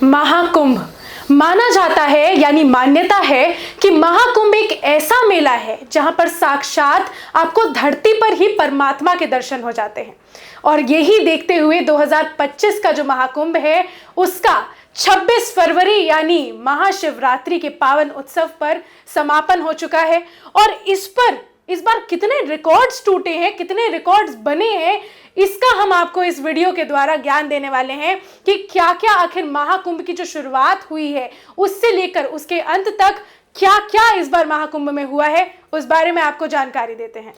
महाकुंभ माना जाता है, यानी मान्यता है कि महाकुंभ एक ऐसा मेला है जहां पर साक्षात आपको धरती पर ही परमात्मा के दर्शन हो जाते हैं। और यही देखते हुए 2025 का जो महाकुंभ है उसका 26 फरवरी यानी महाशिवरात्रि के पावन उत्सव पर समापन हो चुका है। और इस बार कितने रिकॉर्ड्स टूटे हैं, कितने रिकॉर्ड्स बने हैं, इसका हम आपको इस वीडियो के द्वारा ज्ञान देने वाले हैं कि क्या क्या आखिर महाकुंभ की जो शुरुआत हुई है उससे लेकर उसके अंत तक क्या क्या इस बार महाकुंभ में हुआ है, उस बारे में आपको जानकारी देते हैं।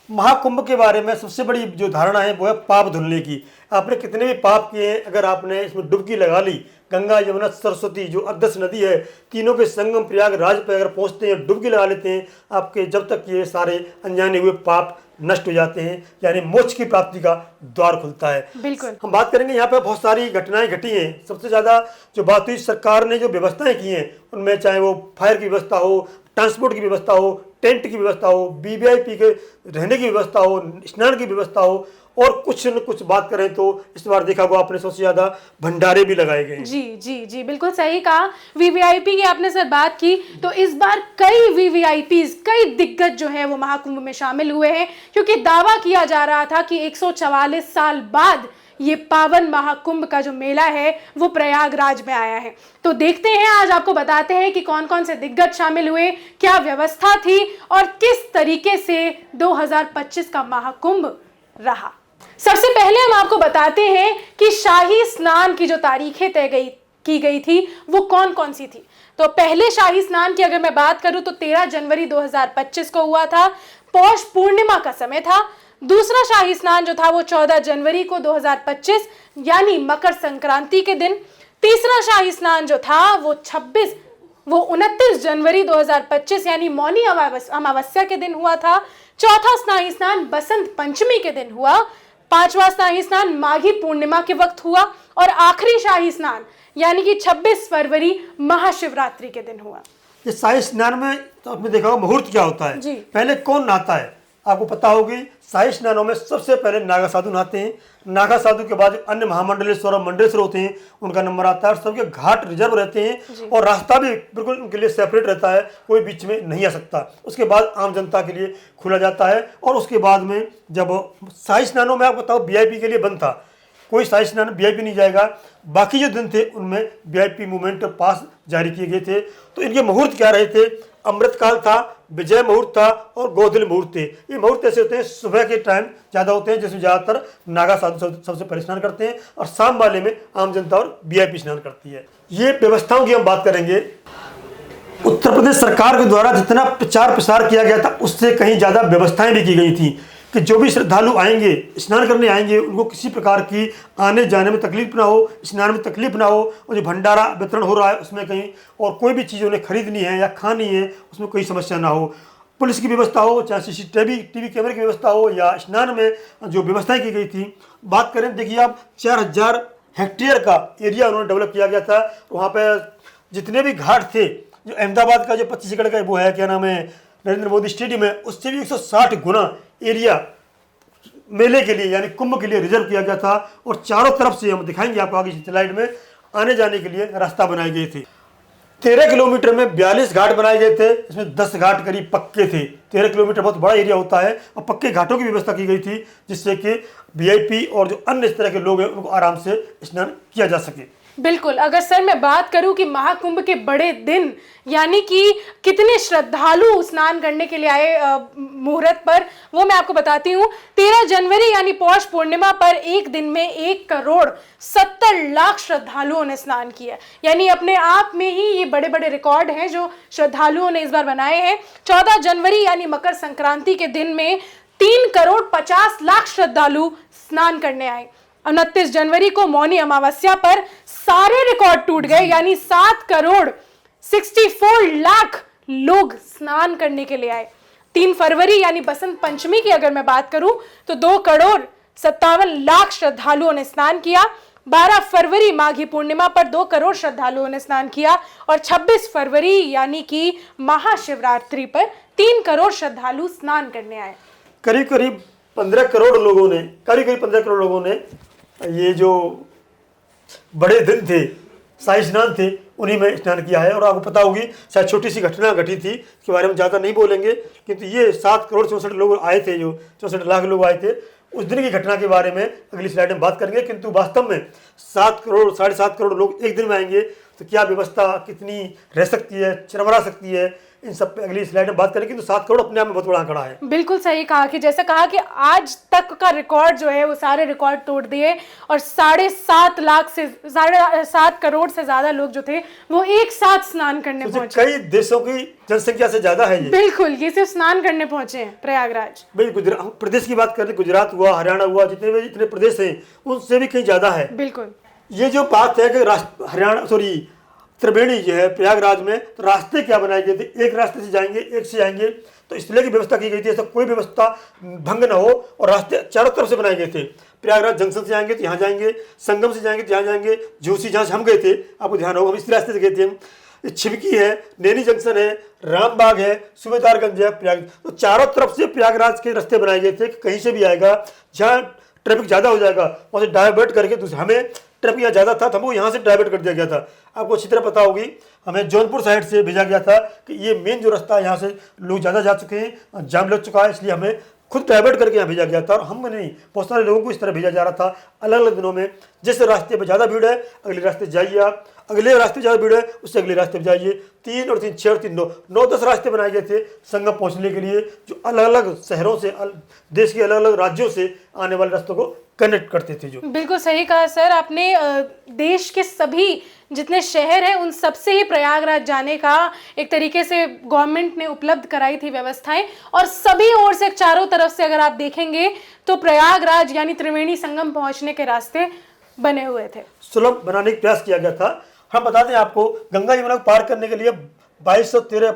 महाकुंभ के बारे में सबसे बड़ी जो धारणा है वो है पाप धुलने की। आपने कितने भी पाप किए हैं, अगर आपने इसमें डुबकी लगा ली, गंगा यमुना सरस्वती जो अगस्त नदी है, तीनों के संगम प्रयागराज पर अगर पहुंचते हैं, डुबकी लगा लेते हैं, आपके जब तक ये सारे अनजाने हुए पाप नष्ट हो जाते हैं, यानी मोक्ष की प्राप्ति का द्वार खुलता है। बिल्कुल हम बात करेंगे, यहाँ पे बहुत सारी घटनाएं घटी हैं। सबसे ज़्यादा जो बात हुई, सरकार ने जो व्यवस्थाएं की हैं उनमें चाहे वो फायर की व्यवस्था हो, ट्रांसपोर्ट की व्यवस्था हो, टेंट की व्यवस्था हो, वीवीआईपी के रहने की व्यवस्था हो, स्नान की व्यवस्था हो, और कुछ न कुछ बात करें तो इस बार देखा होगा आपने सबसे ज्यादा भंडारे भी लगाए गए। जी जी जी, बिल्कुल सही कहा। वीवीआईपी की आपने सर बात की तो इस बार कई वीवीआईपीज, कई दिग्गज जो है वो महाकुंभ में शामिल हुए हैं, क्योंकि दावा किया जा रहा था कि 144 साल बाद ये पावन महाकुंभ का जो मेला है वो प्रयागराज में आया है। तो देखते हैं, आज आपको बताते हैं कि कौन कौन से दिग्गज शामिल हुए, क्या व्यवस्था थी और किस तरीके से 2025 का महाकुंभ रहा। सबसे पहले हम आपको बताते हैं कि शाही स्नान की जो तारीखें की गई थी वो कौन कौन सी थी। तो पहले शाही स्नान की अगर मैं बात करूं तो 13 जनवरी 2025 को हुआ था, पौष पूर्णिमा का समय था। दूसरा शाही स्नान जो था वो 14 जनवरी को 2025 यानी मकर संक्रांति के दिन। तीसरा शाही स्नान जो था वो 29 जनवरी 2025 यानी मौनी अमावस्या के दिन हुआ था। चौथा शाही स्नान बसंत पंचमी के दिन हुआ। पांचवा शाही स्नान माघी पूर्णिमा के वक्त हुआ और आखिरी शाही स्नान यानी कि 26 फरवरी महाशिवरात्रि के दिन हुआ। ये शाही स्नान में तो आपने देखा होगा मुहूर्त क्या होता है, पहले कौन नहाता है आपको पता होगी। शाही स्नानों में सबसे पहले नागा साधु नहाते हैं। नागा साधु के बाद अन्य महामंडलेश्वर और मंडलेश्वर होते हैं, उनका नंबर आता है। सबके घाट रिजर्व रहते हैं और रास्ता भी बिल्कुल उनके लिए सेपरेट रहता है, कोई बीच में नहीं आ सकता। उसके बाद आम जनता के लिए खुला जाता है। और उसके बाद में जब शाही स्नानों में आपको बताओ वीआईपी के लिए बंद था, कोई शाही स्नान वीआईपी नहीं जाएगा। बाकी जो दिन थे उनमें वीआईपी मूवमेंट पास जारी किए गए थे। तो इनके मुहूर्त क्या रहे थे, अमृतकाल था, विजय मुहूर्त था और गोधूली मुहूर्त थे। ये मुहूर्त ऐसे होते हैं सुबह के टाइम ज़्यादा होते हैं, जिसमें ज़्यादातर नागा साधु सबसे पहले स्नान करते हैं और शाम वाले में आम जनता और वीआईपी स्नान करती है। ये व्यवस्थाओं की हम बात करेंगे। उत्तर प्रदेश सरकार के द्वारा जितना प्रचार प्रसार किया गया था उससे कहीं ज़्यादा व्यवस्थाएं भी की गई थी कि जो भी श्रद्धालु आएंगे, स्नान करने आएंगे, उनको किसी प्रकार की आने जाने में तकलीफ ना हो, स्नान में तकलीफ ना हो। और जो भंडारा वितरण हो रहा है उसमें कहीं और कोई भी चीज़ उन्हें खरीदनी है या खानी है उसमें कोई समस्या ना हो। पुलिस की व्यवस्था हो, चाहे सीसीटीवी कैमरे की व्यवस्था हो या स्नान में जो व्यवस्थाएँ की गई थी। बात करें, देखिए आप 4000 हेक्टेयर का एरिया उन्होंने डेवलप किया गया था। वहाँ पर जितने भी घाट थे, जो अहमदाबाद का जो 25 एकड़ का वो है, क्या नाम है, नरेंद्र मोदी स्टेडियम है, उससे भी 160 गुना एरिया मेले के लिए यानी कुंभ के लिए रिजर्व किया गया था। और चारों तरफ से हम दिखाएंगे आपको आगे स्लाइड में, आने जाने के लिए रास्ता बनाए गए थे। 13 किलोमीटर में 42 घाट बनाए गए थे, इसमें 10 घाट करीब पक्के थे। 13 किलोमीटर बहुत बड़ा एरिया होता है और पक्के घाटों की व्यवस्था की गई थी, जिससे कि वीआईपी और जो अन्य इस तरह के लोग हैं उनको आराम से स्नान किया जा सके। बिल्कुल। अगर सर मैं बात करूं कि महाकुंभ के बड़े दिन यानी कि कितने श्रद्धालु स्नान करने के लिए आए मुहूर्त पर, वो मैं आपको बताती हूँ। 13 जनवरी यानी पौष पूर्णिमा पर एक दिन में 1,70,00,000 श्रद्धालुओं ने स्नान किया, यानी अपने आप में ही ये बड़े बड़े रिकॉर्ड हैं जो श्रद्धालुओं ने इस बार बनाए हैं। 14 जनवरी यानी मकर संक्रांति के दिन में 3,50,00,000 श्रद्धालु स्नान करने आए। 29 जनवरी को मौनी अमावस्या पर सारे रिकॉर्ड टूट गए, यानी 7,64,00,000 लोग स्नान करने के लिए आए। 3 फरवरी यानी बसंत पंचमी की अगर मैं बात करूं तो 2,57,00,000 श्रद्धालुओं ने स्नान किया। 12 फरवरी माघी पूर्णिमा पर 2 करोड़ श्रद्धालुओं ने स्नान किया और 26 फरवरी यानी कि महाशिवरात्रि पर 3 करोड़ श्रद्धालु स्नान करने आए। करीब 15 करोड़ लोगों ने ये जो बड़े दिन थे शाही स्नान थे, उन्हीं में स्नान किया है। और आपको पता होगी, शायद छोटी सी घटना घटी थी, इसके बारे में ज़्यादा नहीं बोलेंगे, किंतु ये 7 करोड़ 64 लोग आए थे, जो 64 लाख लोग आए थे, उस दिन की घटना के बारे में अगली स्लाइड में बात करेंगे। किंतु वास्तव में 7 करोड़ 7.5 करोड़ लोग एक दिन में आएंगे, तो क्या व्यवस्था कितनी रह सकती है, चरमरा सकती है, इन सब पे अगली स्लाइड में बात करेंगे। तो 7 करोड़ अपने आप में बहुत बड़ा आंकड़ा है। बिल्कुल सही कहा कि जैसे कहा कि आज तक का रिकॉर्ड जो है वो सारे रिकॉर्ड तोड़ दिए, और 7.5 करोड़ से ज्यादा लोग जो थे वो एक साथ स्नान करने पहुंचे। कई देशों की जनसंख्या से ज्यादा है ये। बिल्कुल, ये सिर्फ स्नान करने पहुंचे हैं प्रयागराज। भाई गुजरात प्रदेश की बात करें, गुजरात हुआ, हरियाणा हुआ, जितने प्रदेश हैं उनसे भी कहीं ज्यादा है। बिल्कुल, ये जो बात है कि हरियाणा त्रिवेणी जो है प्रयागराज में, तो रास्ते क्या बनाए गए थे, एक रास्ते से जाएंगे, एक से जाएंगे, तो इसलिए की व्यवस्था की गई थी, ऐसा कोई व्यवस्था भंग न हो, और रास्ते चारों तरफ से बनाए गए थे। प्रयागराज जंक्शन से जाएंगे तो यहाँ जाएंगे, संगम से जाएंगे तो यहाँ जाएंगे, झूसी जहाँ से हम गए थे, आपको ध्यान होगा, हम इस रास्ते से गए थे। हम छिबकी है, नैनी जंक्शन है, रामबाग है, सूबेदारगंज है, प्रयाग, तो चारों तरफ से प्रयागराज के रास्ते बनाए गए थे कि कहीं से भी आएगा, जहाँ ट्रैफिक ज़्यादा हो जाएगा वहाँ से डाइवर्ट करके हमें ट्रैफिक यहाँ ज़्यादा था तो हमको यहाँ से डाइवर्ट कर दिया गया था। आपको अच्छी तरह पता होगी, हमें जौनपुर साइड से भेजा गया था कि ये मेन जो रास्ता है यहाँ से लोग ज़्यादा जा चुके हैं, जाम लग चुका है, इसलिए हमें खुद डाइवर्ट करके यहाँ भेजा गया था। और हम नहीं, बहुत सारे लोगों को इस तरह भेजा जा रहा था अलग अलग दिनों में। जिस रास्ते पर ज़्यादा भीड़ है अगले रास्ते जाइए आप, अगले रास्ते ज़्यादा भीड़ है उससे अगले रास्ते पर जाइए। 3 और 3 6 और 3 9 10 रास्ते बनाए गए थे संगम पहुँचने के लिए, जो अलग अलग शहरों से, देश के अलग अलग राज्यों से आने वाले रास्तों को कनेक्ट करते थे। जो बिल्कुल सही कहा सर आपने, देश के सभी जितने शहर हैं उन सबसे ही प्रयागराज जाने का एक तरीके से गवर्नमेंट ने उपलब्ध कराई थी व्यवस्थाएं, और सभी ओर से चारों तरफ से अगर आप देखेंगे तो प्रयागराज यानी त्रिवेणी संगम पहुंचने के रास्ते बने हुए थे, सुलभ बनाने का प्रयास किया गया था। हम बता दें आपको, गंगा यमुना को पार करने के लिए 2213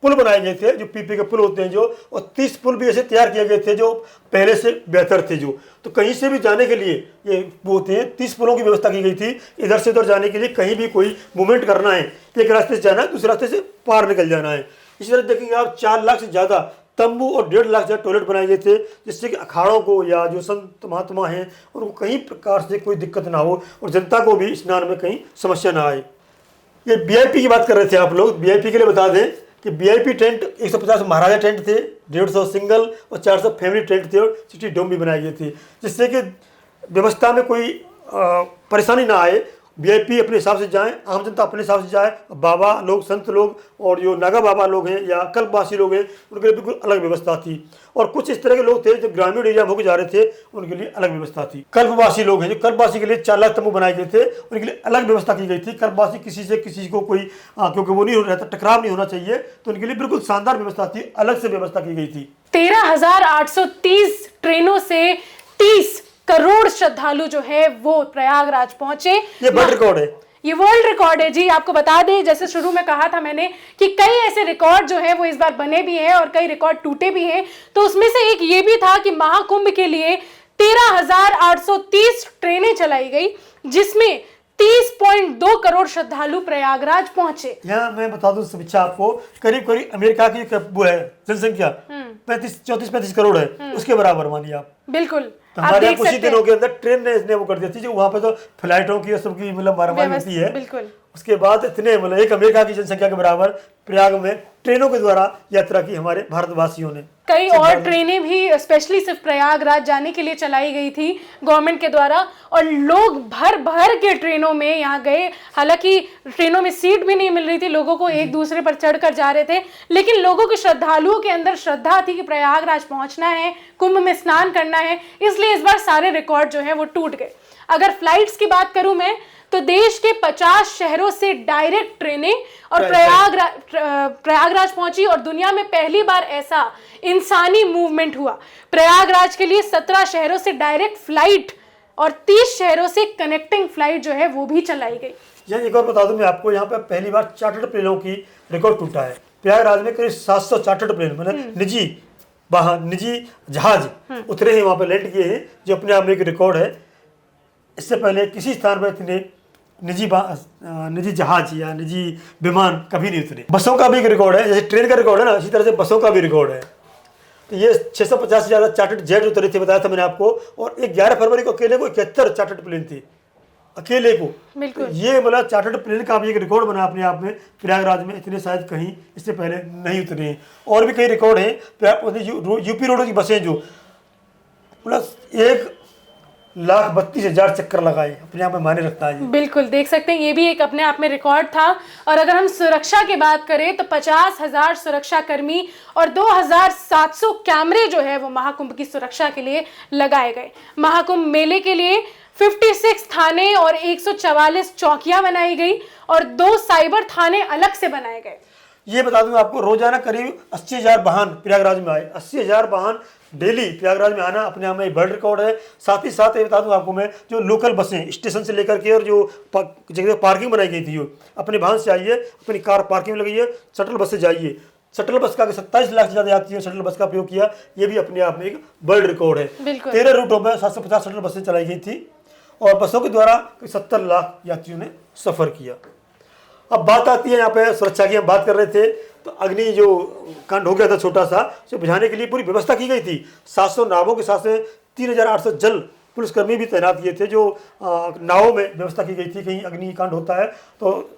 पुल बनाए गए थे, जो पीपी के पुल होते हैं जो, और 30 पुल भी ऐसे तैयार किए गए थे जो पहले से बेहतर थे। जो तो कहीं से भी जाने के लिए ये वो होते हैं, 30 पुलों की व्यवस्था की गई थी। इधर से उधर जाने के लिए कहीं भी कोई मूवमेंट करना है, एक रास्ते से जाना है, दूसरे रास्ते से पार निकल जाना है। इसी तरह देखेंगे आप 4 लाख से ज़्यादा तंबू और 1.5 लाख से टॉयलेट बनाए गए थे, जिससे कि अखाड़ों को या जो संत महात्मा हैं उनको कहीं प्रकार से कोई दिक्कत ना हो और जनता को भी स्नान में कहीं समस्या ना आए। ये वीआईपी की बात कर रहे थे आप लोग। वीआईपी के लिए बता दें कि वीआईपी टेंट 150 महाराजा टेंट थे, 150 सिंगल और 400 फैमिली टेंट थे, और सिटी डोम भी बनाए गए थे, जिससे कि व्यवस्था में कोई परेशानी ना आए। वीआईपी अपने हिसाब से जाएं, आम जनता अपने हिसाब से जाए, बाबा लोग, संत लोग और जो नागा बाबा लोग हैं या कल्पवासी लोग हैं उनके लिए बिल्कुल अलग व्यवस्था थी। और कुछ इस तरह के लोग थे जो ग्रामीण एरिया में होकर जा रहे थे, उनके लिए अलग व्यवस्था थी। कल्पवासी लोग हैं, जो कल्पवासी के लिए 4 लाख तंबू बनाए गए थे, उनके लिए अलग व्यवस्था की गई थी। कल्पवासी किसी से किसी को कोई क्योंकि वो नहीं हो रहता, टकराव नहीं होना चाहिए, तो उनके लिए बिल्कुल शानदार व्यवस्था थी, अलग से व्यवस्था की गई थी। 13,830 ट्रेनों से 30 करोड़ श्रद्धालु जो है वो प्रयागराज पहुंचे। ये वर्ल्ड रिकॉर्ड है, ये वर्ल्ड रिकॉर्ड है जी। आपको बता दें, जैसे शुरू में कहा था मैंने कि कई ऐसे रिकॉर्ड जो है वो इस बार बने भी हैं और कई रिकॉर्ड टूटे भी हैं। तो उसमें से एक ये भी था कि महाकुंभ के लिए 13,830 ट्रेनें चलाई गई, जिसमें 30.2 करोड़ श्रद्धालु प्रयागराज पहुंचे। यहाँ मैं बता दूं समीक्षा आपको, करीब करीब अमेरिका की वो है जनसंख्या 34-35 करोड़ है, उसके बराबर मानिए आप। बिल्कुल, तो हमारे यहाँ कुछ ही दिनों के अंदर ट्रेन ने इसने वो कर दी थी, जो वहाँ पे तो फ्लाइटों की सबकी मतलब मारामारी होती है। बिल्कुल, उसके बाद इतने मतलब एक अमेरिका की जनसंख्या के बराबर प्रयाग में ट्रेनों के द्वारा यात्रा की हमारे भारतवासियों ने। कई और ट्रेनें भी स्पेशली सिर्फ प्रयागराज जाने के लिए चलाई गई थी गवर्नमेंट के द्वारा, और लोग भर भर के ट्रेनों में यहाँ गए। हालांकि ट्रेनों में सीट भी नहीं मिल रही थी, लोगों को एक दूसरे पर चढ़कर जा रहे थे, लेकिन लोगों के श्रद्धालुओं के अंदर श्रद्धा थी कि प्रयागराज पहुंचना है, कुंभ में स्नान करना है, इसलिए इस बार सारे रिकॉर्ड जो है वो टूट गए। अगर फ्लाइट्स की बात करूं मैं, तो देश के 50 शहरों से डायरेक्ट ट्रेनें और प्रयागराज पहुंची, और दुनिया में पहली बार ऐसा इंसानी मूवमेंट हुआ। प्रयागराज के लिए 17 शहरों से डायरेक्ट फ्लाइट और 30 शहरों से कनेक्टिंग फ्लाइट जो है वो भी चलाई गई। यहाँ एक और बता दूं मैं आपको, यहाँ पे पहली बार चार्टर्ड प्लेनों की रिकॉर्ड टूटा है। प्रयागराज में करीब 700 चार्टर्ड प्लेन मतलब निजी जहाज उतरे हैं, वहाँ पे लैंड किए हैं, जो अपने आप में एक रिकॉर्ड है। इससे पहले किसी स्थान पर इतने निजी जहाज या निजी विमान कभी नहीं उतरे। बसों का भी एक रिकॉर्ड है, जैसे ट्रेन का रिकॉर्ड है ना, इसी तरह से बसों का भी रिकॉर्ड है। तो ये 650 से ज़्यादा चार्टर्ड जेट उतरे थे, बताया था मैंने आपको, और 11 फरवरी को अकेले को 71 चार्टर्ड प्लेन थी। अकेले को। बिल्कुल। तो ये मतलब चार्टर्ड प्लेन का भी एक रिकॉर्ड बना अपने आप में, प्रयागराज में इतने शायद कहीं इससे पहले नहीं उतरे हैं। और भी कई रिकॉर्ड हैं। यूपी रोडों की बसें जो मतलब 1,32,000 चक्कर लगाए, अपने आप में मायने रखता है। बिल्कुल, देख सकते हैं ये भी एक अपने आप में रिकॉर्ड था। और अगर हम सुरक्षा की बात करें तो 50,000 सुरक्षा कर्मी और 2,700 कैमरे जो है वो महाकुंभ की सुरक्षा के लिए लगाए गए। महाकुंभ मेले के लिए 56 थाने और 144 चौकियां बनाई गई और 2 साइबर थाने अलग से बनाए गए। ये बता दूं आपको, रोजाना करीब 80,000 वाहन प्रयागराज में आए। 80,000 वाहन डेली प्रयागराज में आना अपने आप में वर्ल्ड रिकॉर्ड है। साथ ही साथ ये बता दूं आपको मैं, जो लोकल बसें स्टेशन से लेकर के और जो जगह पार्किंग बनाई गई थी, जो अपने वाहन से आइए, अपनी कार पार्किंग में लगाइए, शटल बस से जाइए। शटल बस का 27 लाख से ज़्यादा यात्रियों ने शटल बस का उपयोग किया। ये भी अपने आप में एक वर्ल्ड रिकॉर्ड है। 13 रूटों में 750 शटल बसें चलाई गई थी और बसों के द्वारा 70 लाख यात्रियों ने सफ़र किया। अब बात आती है यहाँ पे सुरक्षा की, हम बात कर रहे थे तो अग्नि जो कांड हो गया था छोटा सा, उसे बुझाने के लिए पूरी व्यवस्था की गई थी। 700 नावों के साथ 3,800 जल पुलिसकर्मी भी तैनात किए थे। जो नावों में व्यवस्था की गई थी, कहीं अग्नि कांड होता है तो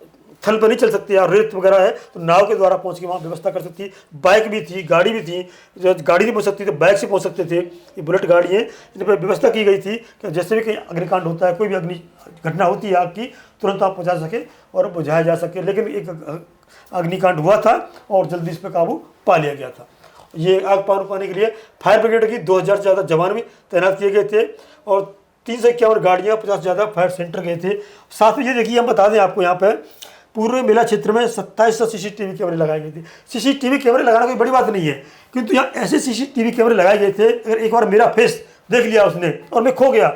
थल पर नहीं चल सकती या रेत वगैरह है तो नाव के द्वारा पहुंच के वहाँ व्यवस्था कर सकती। बाइक भी थी, गाड़ी भी थी, जो गाड़ी नहीं पहुंच सकती तो बाइक से पहुंच सकते थे। ये बुलेट गाड़ी है, इन पर व्यवस्था की गई थी कि जैसे भी कहीं अग्निकांड होता है, कोई भी अग्नि घटना होती है आग की, तुरंत आप पहुँचा सके और बुझाया जा सके। लेकिन एक अग्निकांड हुआ था और जल्दी इस पर काबू पा लिया गया था। ये आग पाने के लिए फायर ब्रिगेड की 2,000 से ज़्यादा जवान भी तैनात किए गए थे और 351 गाड़ियाँ, 50 से ज़्यादा फायर सेंटर गए थे। साथ में ये देखिए, हम बता दें आपको, यहाँ पर पूरे मेला क्षेत्र में 2700 CCTV कैमरे लगाए गए थे। CCTV कैमरे लगाना कोई बड़ी बात नहीं है, किंतु यहाँ ऐसे CCTV कैमरे लगाए गए थे, अगर एक बार मेरा फेस देख लिया उसने और मैं खो गया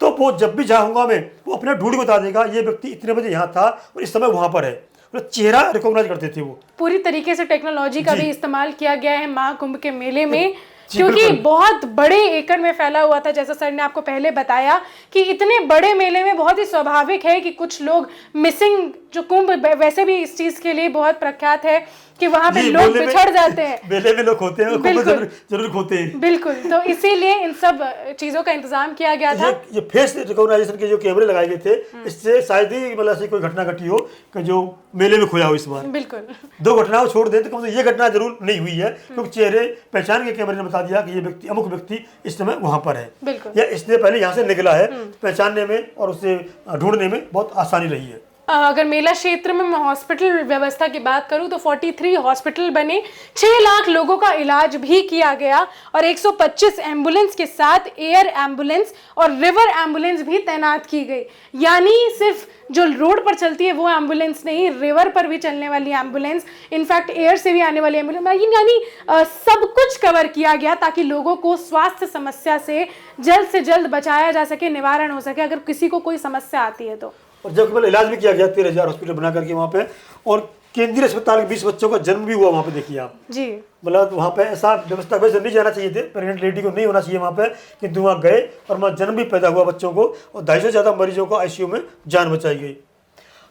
तो वो जब भी जाऊँगा मैं, वो अपने ढूंढ बता देगा ये व्यक्ति इतने बजे यहाँ था और इस समय वहाँ पर है। मतलब चेहरा रिकॉग्नाइज करते थे वो। पूरी तरीके से टेक्नोलॉजी का भी इस्तेमाल किया गया है महाकुंभ के मेले में, क्योंकि बहुत बड़े एकड़ में फैला हुआ था। जैसा सर ने आपको पहले बताया कि इतने बड़े मेले में बहुत ही स्वाभाविक है कि कुछ लोग मिसिंग, जो कुंभ वैसे भी इस चीज के लिए बहुत प्रख्यात है कि वहां पे लोग बिछड़ जाते हैं, मेले में लोग होते हैं, जरूर होते हैं। बिल्कुल, तो इसीलिए इन सब चीजों का इंतजाम किया गया था। ये फेस रिकॉग्नाइजेशन के जो कैमरे लगाए गए थे, इससे शायद ही मतलब ऐसी कोई घटना घटी हो कि जो मेले में खोया हो इस बार। बिल्कुल, 2 घटनाओं छोड़ दें तो कम से ये घटना जरूर नहीं हुई है, क्योंकि चेहरे पहचान के कैमरे ने बता दिया कि ये व्यक्ति, अमुक व्यक्ति इस समय वहां पर है या इसने पहले यहाँ से निकला है। पहचानने में और उसे ढूंढने में बहुत आसानी रही है। अगर मेला क्षेत्र में मैं हॉस्पिटल व्यवस्था की बात करूं तो 43 हॉस्पिटल बने, 6 लाख लोगों का इलाज भी किया गया और 125 एम्बुलेंस के साथ एयर एम्बुलेंस और रिवर एम्बुलेंस भी तैनात की गई। यानी सिर्फ जो रोड पर चलती है वो एम्बुलेंस नहीं, रिवर पर भी चलने वाली एम्बुलेंस, इनफैक्ट एयर से भी आने वाली एम्बुलेंस, यानी सब कुछ कवर किया गया ताकि लोगों को स्वास्थ्य समस्या से जल्द बचाया जा सके, निवारण हो सके अगर किसी को कोई समस्या आती है तो। और जब केवल इलाज भी किया गया 13,000 हॉस्पिटल बना करके वहाँ पे, और केंद्रीय अस्पताल के 20 बच्चों का जन्म भी हुआ वहाँ पे। देखिए आप जी, मतलब वहाँ पे ऐसा व्यवस्था वैसे नहीं जाना चाहिए थे, प्रेग्नेंट लेडी को नहीं होना चाहिए वहाँ पे, किंतु वहाँ गए और वहाँ जन्म भी पैदा हुआ बच्चों को और 250 से ज़्यादा मरीजों को ICU में जान बचाई गई।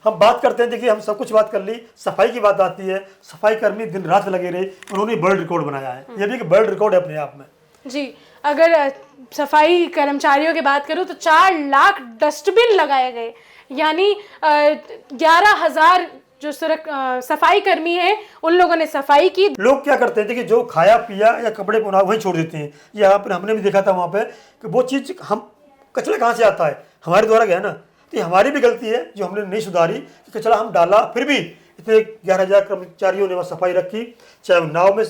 हम बात करते हैं, देखिए हम सब कुछ बात कर ली, सफाई की बात आती है। सफाई कर्मी दिन रात लगे रहे, उन्होंने वर्ल्ड रिकॉर्ड बनाया है। ये भी एक वर्ल्ड रिकॉर्ड है अपने आप में जी। अगर सफाई कर्मचारियों की बात करूँ तो 4 लाख डस्टबिन लगाए गए, यानी 11,000 जो सफाई कर्मी हैं उन लोगों ने सफाई की। लोग क्या करते हैं, देखिए जो खाया पिया या कपड़े पहना वहीं छोड़ देते हैं। यहाँ पर हमने भी देखा था वहाँ पे कि वो चीज़, हम कचरा कहाँ से आता है, हमारे द्वारा गया ना, तो ये हमारी भी गलती है जो हमने नहीं सुधारी कि कचरा हम डाला। फिर भी इतने 11,000 कर्मचारियों ने वहाँ सफाई रखी, चाहे नाव में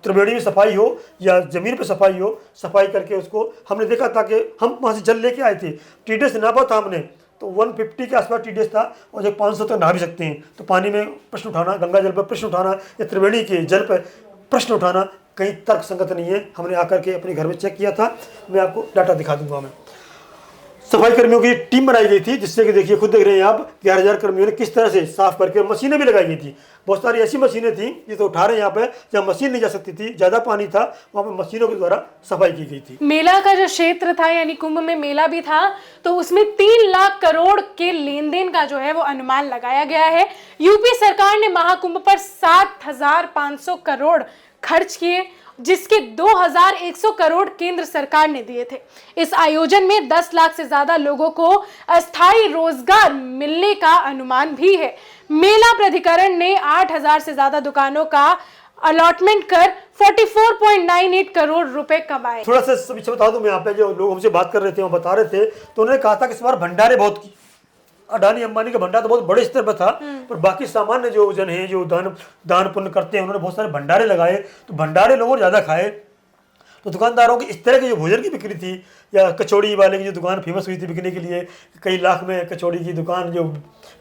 त्रिवेणी में सफाई हो या ज़मीन पर सफाई हो। सफाई करके उसको हमने देखा था कि हम वहाँ से जल लेके आए थे, TDS नापा था हमने तो 150 के आसपास TDS था और जब 500 तक नहा भी सकते हैं। तो पानी में प्रश्न उठाना, गंगा जल पर प्रश्न उठाना या त्रिवेणी के जल पर प्रश्न उठाना कहीं तर्क संगत नहीं है। हमने आकर के अपने घर में चेक किया था, मैं आपको डाटा दिखा दूंगा। मैं सफाई कर्मियों की टीम बनाई गई थी, जिससे कि देखिए खुद देख रहे हैं आप 11,000 कर्मियों ने किस तरह से साफ करके, मशीनें भी लगाई गई थी। बहुत सारी ऐसी मशीनें थी ये तो उठा रहे हैं यहाँ पे, जहाँ मशीन नहीं जा सकती थी, ज़्यादा पानी था, वहाँ पे मशीनों के द्वारा सफाई की गई थी। मेला का जो क्षेत्र था, यानी कुंभ में मेला भी था, तो उसमें 3 लाख करोड़ के लेन देन का जो है वो अनुमान लगाया गया है। यूपी सरकार ने महाकुंभ पर 7,500 करोड़ खर्च किए जिसके 2100 करोड़ केंद्र सरकार ने दिए थे। इस आयोजन में 10 लाख से ज्यादा लोगों को अस्थायी रोजगार मिलने का अनुमान भी है। मेला प्राधिकरण ने 8000 से ज्यादा दुकानों का अलॉटमेंट कर 44.98 करोड़ रुपए कमाए। थोड़ा सा पीछे बता दूं, मैं यहाँ पे जो लोग हमसे बात कर रहे थे वो बता रहे थे, तो उन्होंने कहा था कि इस बार भंडारे बहुत की, अडानी अंबानी का भंडारा तो बहुत बड़े स्तर पर था, पर बाकी सामान्य जो जन है जो दान पुण्य करते हैं, उन्होंने बहुत सारे भंडारे लगाए, तो भंडारे लोगों ने ज्यादा खाए। तो दुकानदारों की इस तरह की जो भोजन की बिक्री थी, या कचौड़ी वाले की जो दुकान फेमस हुई थी बिकने के लिए, कई लाख में कचौड़ी की दुकान जो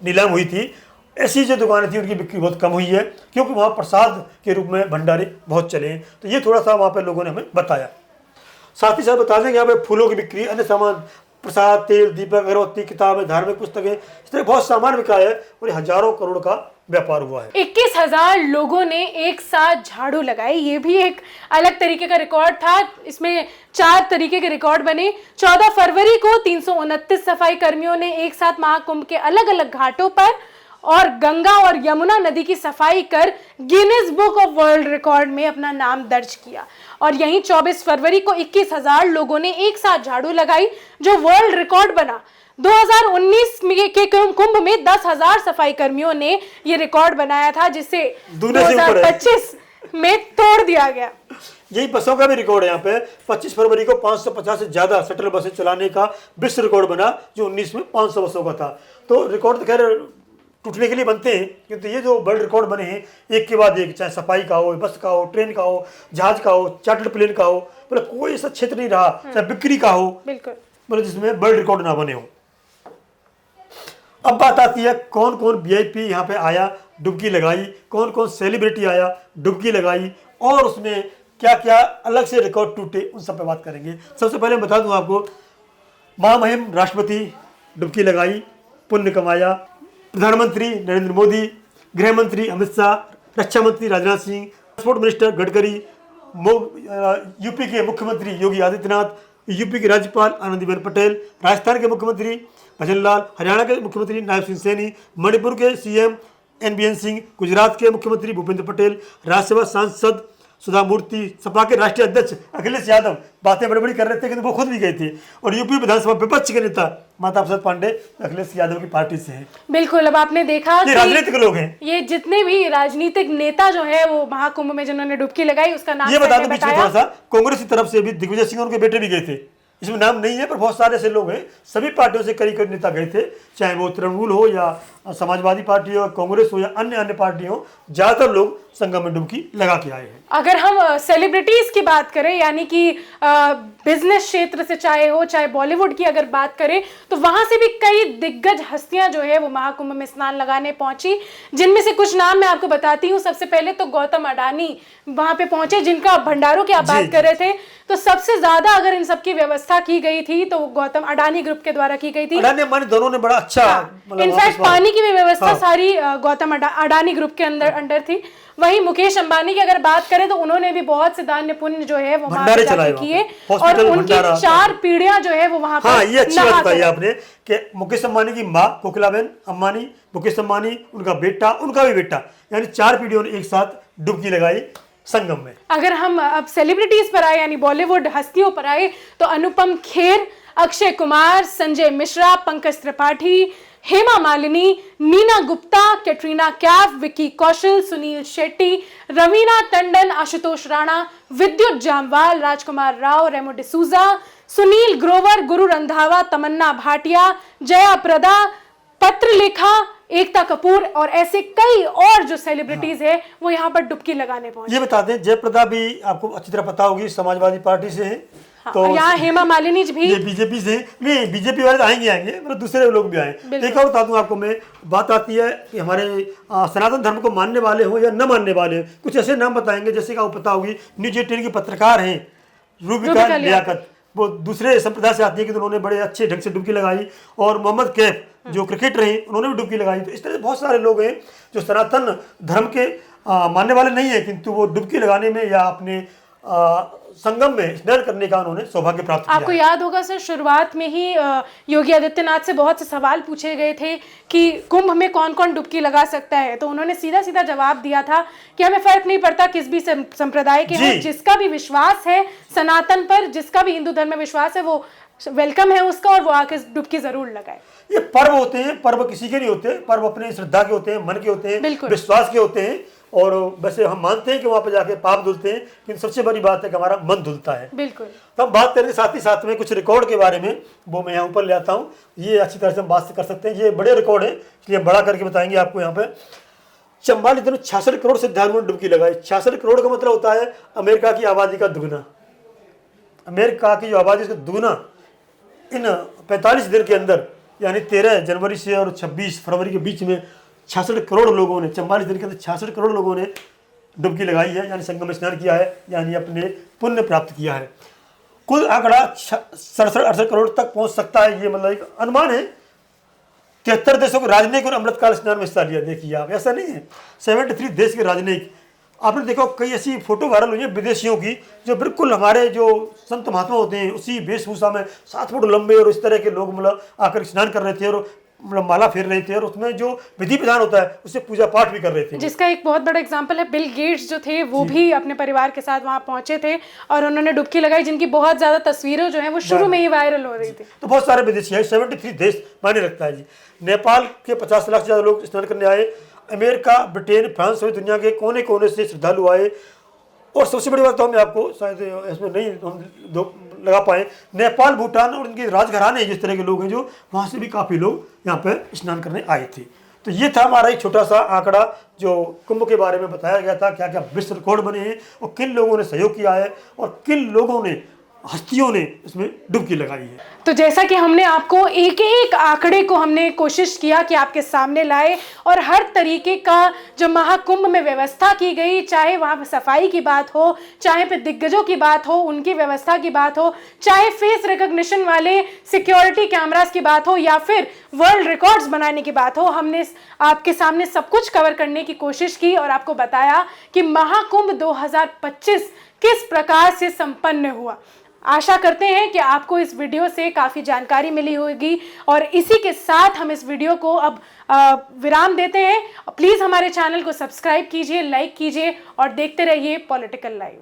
नीलाम हुई थी, ऐसी जो दुकानें थी उनकी बिक्री बहुत कम हुई है, क्योंकि वहाँ प्रसाद के रूप में भंडारे बहुत चले हैं। तो ये थोड़ा सा वहाँ पर लोगों ने हमें बताया। साथ ही साथ बता दें कि यहाँ पे फूलों की बिक्री, अन्य सामान, प्रसाद, तेल, दीपक, अगरबत्ती, किताबें, धार्मिक पुस्तकें, इस तरह बहुत सामान बिका है और ये हजारों करोड़ का व्यापार हुआ है। 21,000 लोगों ने एक साथ झाड़ू लगाई, ये भी एक अलग तरीके का रिकॉर्ड था। इसमें 4 तरीके के रिकॉर्ड बने। 14 फरवरी को 329 सफाई कर्मियों ने एक साथ महाकुंभ के अलग अलग घाटों पर और गंगा और यमुना नदी की सफाई कर Guinness book of world record में अपना नाम दर्ज किया। और यहीं 24 फरवरी को 21,000 लोगों ने एक साथ झाड़ू लगाई, जो वर्ल्ड रिकॉर्ड बना। 2019 के कुंभ में 10,000 सफाई कर्मियों ने यह रिकॉर्ड बनाया था, जिसे 2025 में तोड़ दिया गया। यही बसों का भी रिकॉर्ड है। यहाँ पे 25 फरवरी को 550 से ज्यादा शटल बसें चलाने का विश्व रिकॉर्ड बना, जो 19 में 500 बसों का था। तो रिकॉर्ड तो खैर टूटने के लिए बनते हैं, क्योंकि ये जो वर्ल्ड रिकॉर्ड बने हैं एक के बाद एक, चाहे सफाई का हो, बस का हो, ट्रेन का हो, जहाज का हो, चार्टर्ड प्लेन का हो, मतलब कोई ऐसा क्षेत्र नहीं रहा, चाहे बिक्री का हो, बिल्कुल, मतलब जिसमें वर्ल्ड रिकॉर्ड ना बने हो। अब बात आती है कौन कौन वीआईपी यहाँ पे आया, डुबकी लगाई, कौन कौन सेलिब्रिटी आया, डुबकी लगाई, और उसमें क्या क्या अलग से रिकॉर्ड टूटे, उन सब पे बात करेंगे। सबसे पहले बता दूं आपको, महामहिम राष्ट्रपति डुबकी लगाई, पुण्य कमाया। प्रधानमंत्री नरेंद्र मोदी, गृह मंत्री अमित शाह, रक्षा मंत्री Rajnath Singh, transport minister Gadkari, UP के मुख्यमंत्री योगी आदित्यनाथ, यूपी के राज्यपाल आनंदीबेन पटेल, राजस्थान के मुख्यमंत्री भजन लाल, हरियाणा के मुख्यमंत्री नायब सिंह सैनी, मणिपुर के सीएम एन सिंह, गुजरात के मुख्यमंत्री भूपेंद्र पटेल, राज्यसभा सांसद सुधा मूर्ति, सपा के राष्ट्रीय अध्यक्ष अखिलेश यादव, बातें बड़ी बड़ी कर रहे थे कि वो खुद भी गए थे, और यूपी विधानसभा विपक्ष के नेता माता प्रसाद पांडे अखिलेश यादव की पार्टी से हैं। बिल्कुल, अब आपने देखा ये राजनीतिक लोग हैं। ये जितने भी राजनीतिक नेता जो है वो महाकुंभ में जिन्होंने डुबकी लगाई, उसका नाम ये बता दूं बीच में थोड़ा सा, कांग्रेस की तरफ से भी दिग्विजय सिंह और उनके बेटे भी गए थे। इसमें नाम नहीं है, पर बहुत सारे ऐसे लोग हैं, सभी पार्टियों से कई नेता गए थे, चाहे वो तृणमूल हो या समाजवादी पार्टी हो, कांग्रेस हो या अन्य पार्टी हो, ज्यादातर लोग संगम में डुबकी लगा के आए हैं। अगर हम सेलिब्रिटीज की बात करें, यानी कि बिजनेस क्षेत्र से चाहे बॉलीवुड की अगर बात करें, तो वहां से भी कई दिग्गज हस्तियां जो है वो महाकुंभ में स्नान लगाने पहुंची, जिनमें से कुछ नाम मैं आपको बताती हूँ। सबसे पहले तो गौतम अडानी वहां पे पहुंचे, जिनका भंडारों की आप बात कर रहे थे, तो सबसे ज्यादा अगर इन सबकी व्यवस्था की गई थी तो गौतम अडानी ग्रुप के द्वारा की गई थी। अडानी अंबानी दोनों ने बड़ा अच्छा, इनफैक्ट पानी की भी व्यवस्था सारी गौतम अडानी ग्रुप के अंडर थी। वहीं मुकेश अंबानी की अगर बात करें तो उन्होंने भी बहुत से दान्य पुण्य जो है वो वहां पे किए, और उनकी 4 पीढ़ियां जो है वो वहां पर। हाँ, ये अच्छी बात बताई आपने कि मुकेश अंबानी की माँ कोकिलाबेन अंबानी, मुकेश अंबानी, उनका बेटा, उनका भी बेटा, यानी 4 पीढ़ियों ने एक साथ डुबकी लगाई संगम में। अगर हम अब सेलिब्रिटीज पर आए, यानी बॉलीवुड हस्तियों पर आए, तो अनुपम खेर, अक्षय कुमार, संजय मिश्रा, पंकज त्रिपाठी, हेमा मालिनी, नीना गुप्ता, कैटरीना कैफ, विकी कौशल, सुनील शेट्टी, रवीना टंडन, आशुतोष राणा, विद्युत जामवाल, राजकुमार राव, रेमो डिसूजा, सुनील ग्रोवर, गुरु रंधावा, तमन्ना भाटिया, जया प्रदा, पत्रलेखा, एकता कपूर, और ऐसे कई और जो सेलिब्रिटीज है वो यहाँ पर डुबकी लगाने पहुंचे। ये बता दें, जयप्रदा भी आपको अच्छी तरह पता होगी, समाजवादी पार्टी से है। हाँ, तो यहाँ हेमा मालिनी भी, ये बीजेपी से नहीं, बीजेपी वाले तो आएंगे, मतलब दूसरे लोग भी आए। एक और बता दूं आपको मैं, बात आती है कि हमारे सनातन धर्म को मानने वाले हो या न मानने वाले हो, कुछ ऐसे नाम बताएंगे जैसे कि आपको पता होगी, न्यूज 18 की पत्रकार हैं रूबिका लियाकत, वो दूसरे संप्रदाय से आती है कि उन्होंने बड़े अच्छे ढंग से डुबकी लगाई, और मोहम्मद कैफ जो क्रिकेटर हैं उन्होंने भी डुबकी लगाई। तो इस तरह से बहुत सारे लोग हैं जो सनातन धर्म के मानने वाले नहीं है, किंतु वो डुबकी लगाने में या अपने संगम में स्नान करने का उन्होंने सौभाग्य प्राप्त किया। आपको याद होगा सर, शुरुआत में ही योगी आदित्यनाथ से बहुत से सवाल पूछे गए थे कि कुंभ में कौन कौन डुबकी लगा सकता है, तो उन्होंने सीधा सीधा जवाब दिया था कि हमें फर्क नहीं पड़ता किस भी संप्रदाय के हैं, जिसका भी विश्वास है सनातन पर, जिसका भी हिंदू धर्म में विश्वास है, वो वेलकम है उसका, और वो आके डुबकी जरूर लगाए। ये पर्व होते हैं, पर्व किसी के नहीं होते, पर्व अपने श्रद्धा के होते हैं, मन के होते हैं, विश्वास के होते हैं। और वैसे हम मानते हैं कि वहाँ पे जाके पाप धुलते हैं, लेकिन सबसे बड़ी बात है कि हमारा मन धुलता है। बिल्कुल। तो हम बात करेंगे साथ ही साथ में कुछ रिकॉर्ड के बारे में, वो मैं यहाँ ऊपर ले आता हूँ, ये अच्छी तरह से हम बात कर सकते हैं। ये बड़े रिकॉर्ड है, इसलिए हम बड़ा करके बताएंगे आपको। यहाँ पे चंबा नदी में 66 करोड़ श्रद्धालुओं ने डुबकी लगाई। 66 करोड़ का मतलब होता है अमेरिका की आबादी का दुगना। अमेरिका की जो आबादी उसका दुगना इन 45 दिन के अंदर, यानी 13 जनवरी से और 26 फरवरी के बीच में 66 करोड़ लोगों ने, 44 दिन के अंदर 66 करोड़ लोगों ने डुबकी लगाई है, यानी संगम में स्नान किया है, यानी अपने पुण्य प्राप्त किया है। कुल आंकड़ा 67-68 करोड़ तक पहुंच सकता है, ये मतलब एक अनुमान है। 73 देशों के राजनयिक और अमृतकाल स्नान में हिस्सा लिया। देखिए आप, ऐसा नहीं है, 73 देश के राजनयिक। आपने देखा कई ऐसी फोटो वायरल हुई है विदेशियों की, जो बिल्कुल हमारे जो संत महात्मा होते हैं उसी वेशभूषा में 7 फुट लंबे और इस तरह के लोग मतलब आकर स्नान कर रहे थे और मतलब माला फेर रहे थे, और उसमें जो विधि विधान होता है उससे पूजा पाठ भी कर रहे थे। जिसका एक बहुत बड़ा एग्जांपल है बिल गेट्स जो थे, वो भी अपने परिवार के साथ वहां पहुंचे थे और उन्होंने डुबकी लगाई, जिनकी बहुत ज्यादा तस्वीरें जो है वो शुरू में ही वायरल हो रही थी। तो बहुत सारे विदेशी है, 73 देश मायने रखता है जी। नेपाल के 50 लाख से ज्यादा लोग स्नान करने आए। अमेरिका, ब्रिटेन, फ्रांस सहित दुनिया के कोने कोने से श्रद्धालु आए। और सबसे बड़ी बात तो मैं आपको शायद इसमें नहीं हम लगा पाए, नेपाल, भूटान और उनके राजघराने जिस तरह के लोग हैं, जो वहाँ से भी काफ़ी लोग यहाँ पे स्नान करने आए थे। तो ये था हमारा एक छोटा सा आंकड़ा जो कुंभ के बारे में बताया गया था, क्या क्या विश्व रिकॉर्ड बने हैं और किन लोगों ने सहयोग किया है और किन लोगों ने, हस्तियों ने इसमें डुबकी लगाई है। तो जैसा कि हमने आपको एक एक आंकड़े को हमने कोशिश किया कि आपके सामने लाए, और हर तरीके का जो महाकुंभ में व्यवस्था की गई, चाहे वहाँ पे सफाई की बात हो, चाहे पे दिग्गजों की बात हो, उनकी व्यवस्था की बात हो, चाहे फेस रिकॉग्निशन वाले सिक्योरिटी कैमरास की बात हो, या फिर वर्ल्ड रिकॉर्ड्स बनाने की बात हो, हमने आपके सामने सब कुछ कवर करने की कोशिश की और आपको बताया कि महाकुंभ 2025 किस प्रकार से संपन्न हुआ। आशा करते हैं कि आपको इस वीडियो से काफ़ी जानकारी मिली होगी, और इसी के साथ हम इस वीडियो को अब विराम देते हैं। प्लीज़ हमारे चैनल को सब्सक्राइब कीजिए, लाइक कीजिए और देखते रहिए पॉलिटिकल लाइव।